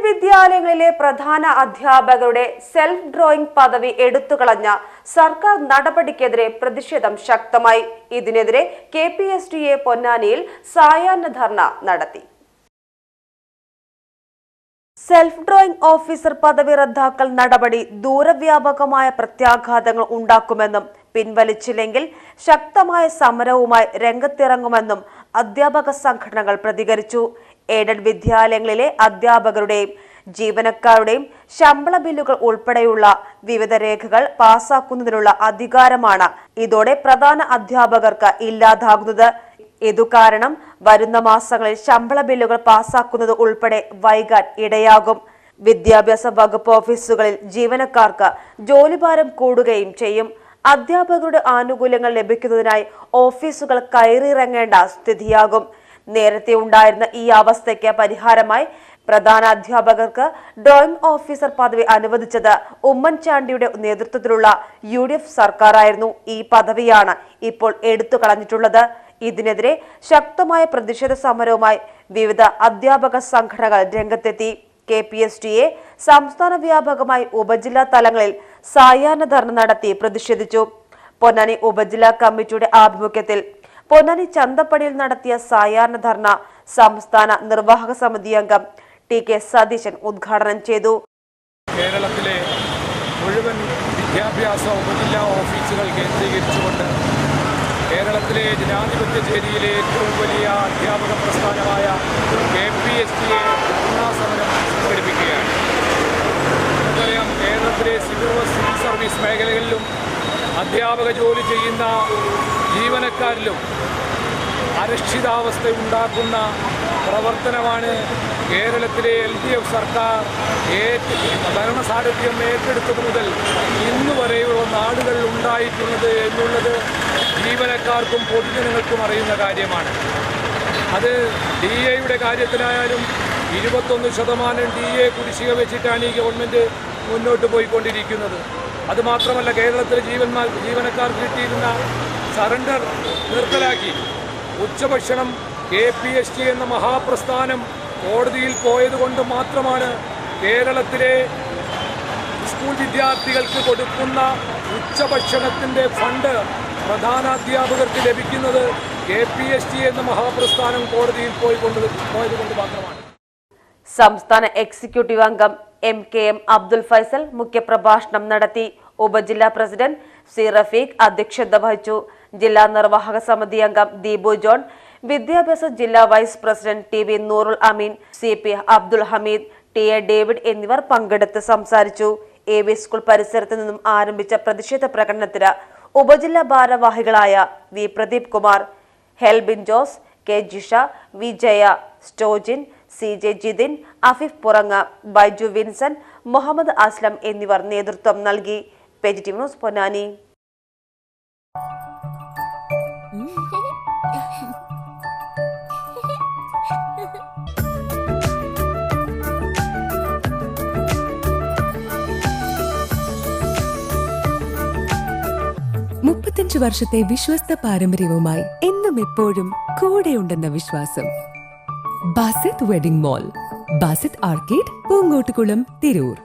വിദ്യാലയങ്ങളിലെ പ്രധാന അധ്യാപകരുടെ self drawing പദവി എടുത്തുകളഞ്ഞ സർക്കാർ നടപടിക്കെതിരെ പ്രതിഷേധം ശക്തമായി. ഇതിനെതിരെ KPSTA പൊന്നാനിയിൽ സായാഹ്ന ധർണ നടത്തി. സെൽഫ് ഡ്രോയിംഗ് ഓഫീസർ പദവി റദ്ദാക്കൽ നടപടി ദൂരവ്യാപകമായ പ്രത്യാഘാതങ്ങൾ ഉണ്ടാക്കുമെന്നും പിൻവലിച്ചില്ലെങ്കിൽ ശക്തമായ സമരവുമായി രംഗത്തിറങ്ങുമെന്നും അധ്യാപക സംഘടനകൾ പ്രതികരിച്ചു. എയ്ഡഡ് വിദ്യാലയങ്ങളിലെ അധ്യാപകരുടെയും ജീവനക്കാരുടെയും ശമ്പള ബില്ലുകൾ ഉൾപ്പെടെയുള്ള വിവിധ രേഖകൾ പാസാക്കുന്നതിനുള്ള അധികാരമാണ് ഇതോടെ പ്രധാന അധ്യാപകർക്ക് ഇല്ലാതാകുന്നത്. ഇതു കാരണം വരുന്ന മാസങ്ങളിൽ ശമ്പള ബില്ലുകൾ പാസാക്കുന്നത് ഉൾപ്പെടെ വൈകാൻ ഇടയാകും. വിദ്യാഭ്യാസ വകുപ്പ് ഓഫീസുകളിൽ ജീവനക്കാർക്ക് ജോലിഭാരം കൂടുകയും ചെയ്യും. അധ്യാപകരുടെ ആനുകൂല്യങ്ങൾ ലഭിക്കുന്നതിനായി ഓഫീസുകൾ കയറിയിറങ്ങേണ്ട സ്ഥിതിയാകും. നേരത്തെ ഉണ്ടായിരുന്ന ഈ അവസ്ഥയ്ക്ക് പരിഹാരമായി പ്രധാന അധ്യാപകർക്ക് ഡ്രോയിംഗ് ഓഫീസർ പദവി അനുവദിച്ചത് ഉമ്മൻചാണ്ടിയുടെ നേതൃത്വത്തിലുള്ള UDF സർക്കാരായിരുന്നു. ഈ പദവിയാണ് ഇപ്പോൾ എടുത്തു കളഞ്ഞിട്ടുള്ളത്. ഇതിനെതിരെ ശക്തമായ പ്രതിഷേധ സമരവുമായി വിവിധ അധ്യാപക സംഘടനകൾ രംഗത്തെത്തി. KPSTA സംസ്ഥാന വ്യാപകമായി ഉപജില്ലാ തലങ്ങളിൽ സായാഹ്ന ധർണ നടത്തി പ്രതിഷേധിച്ചു. പൊന്നാനി ഉപജില്ലാ കമ്മിറ്റിയുടെ ആഭിമുഖ്യത്തിൽ പൊന്നാനി ചന്തപ്പടിയിൽ നടത്തിയ സായാഹ്ന ധർണ സംസ്ഥാന നിർവാഹക സമിതി അംഗം TK സതീശൻ ഉദ്ഘാടനം ചെയ്തു. കേരളത്തിലെ മുഴുവൻ വിദ്യാഭ്യാസ ഉപജില്ലാ ഓഫീസുകൾ കേന്ദ്രീകരിച്ചുകൊണ്ട് കേരളത്തിലെ ജനാധിപത്യ ചേരിയിലെ ഏറ്റവും വലിയ അധ്യാപക പ്രസ്ഥാനമായ KPSTA ധർണാ സമരം സംഘടിപ്പിക്കുകയാണ്. നമുക്കറിയാം, കേരളത്തിലെ സിവിൽ സർവീസ് മേഖലകളിലും അധ്യാപക ജോലി ചെയ്യുന്ന ജീവനക്കാരിലും അരക്ഷിതാവസ്ഥ ഉണ്ടാക്കുന്ന പ്രവർത്തനമാണ് കേരളത്തിലെ LDF സർക്കാർ ഭരണസാരഥ്യം ഏറ്റെടുത്തത് മുതൽ ഇന്നു വരെയുള്ള നാടുകളിൽ ഉണ്ടായിട്ടുള്ളത് എന്നുള്ളത് ജീവനക്കാർക്കും പൊതുജനങ്ങൾക്കും അറിയുന്ന കാര്യമാണ്. അത് DAയുടെ കാര്യത്തിലായാലും 21% DA കുടിശ്ശിക വെച്ചിട്ടാണ് ഈ ഗവൺമെൻറ് മുന്നോട്ട് പോയിക്കൊണ്ടിരിക്കുന്നത്. അതുമാത്രമല്ല, കേരളത്തിലെ ജീവനക്കാർക്ക് കിട്ടിയിരുന്ന സറണ്ടർ നിർത്തലാക്കി. ഉച്ചഭക്ഷണം KPSTA എന്ന മഹാപ്രസ്ഥാനം കോടതിയിൽ പോയതുകൊണ്ട് മാത്രമാണ് കേരളത്തിലെ സ്കൂൾ വിദ്യാർത്ഥികൾക്ക് കൊടുക്കുന്ന ഉച്ചഭക്ഷണത്തിൻ്റെ ഫണ്ട് പ്രധാനാധ്യാപകർക്ക് ലഭിക്കുന്നത് KPSTA എന്ന മഹാപ്രസ്ഥാനം കോടതിയിൽ പോയതുകൊണ്ട് മാത്രമാണ്. സംസ്ഥാന എക്സിക്യൂട്ടീവ് അംഗം MKM അബ്ദുൽ ഫൈസൽ മുഖ്യപ്രഭാഷണം നടത്തി. ഉപജില്ലാ പ്രസിഡന്റ് C റഫീഖ് അധ്യക്ഷത വഹിച്ചു. ജില്ലാ നിർവാഹക സമിതി അംഗം ദീപു ജോൺ, വിദ്യാഭ്യാസ ജില്ലാ vice president TV Nurul Ameen, CP Abdul Hameed, TA David എന്നിവർ പങ്കെടുത്ത് സംസാരിച്ചു. AV സ്കൂൾ പരിസരത്ത് നിന്നും ആരംഭിച്ച പ്രതിഷേധ പ്രകടനത്തിന് ഉപജില്ലാ ഭാരവാഹികളായ V Pradeep Kumar, ഹെൽബിൻ Jose, K Jisha, V Jaya, സ്റ്റോജിൻ, CJ Jithin, Afeef Purangu, Baiju Vinson, Muhammad Aslam എന്നിവർ നേതൃത്വം നൽകി. PGTV news Ponnani. വർഷത്തെ വിശ്വസ്ത പാരമ്പര്യവുമായി എന്നും എപ്പോഴും കൂടെയുണ്ടെന്ന വിശ്വാസം. Basith wedding mall, Basith arcade, Poonkottukulam, Tirur.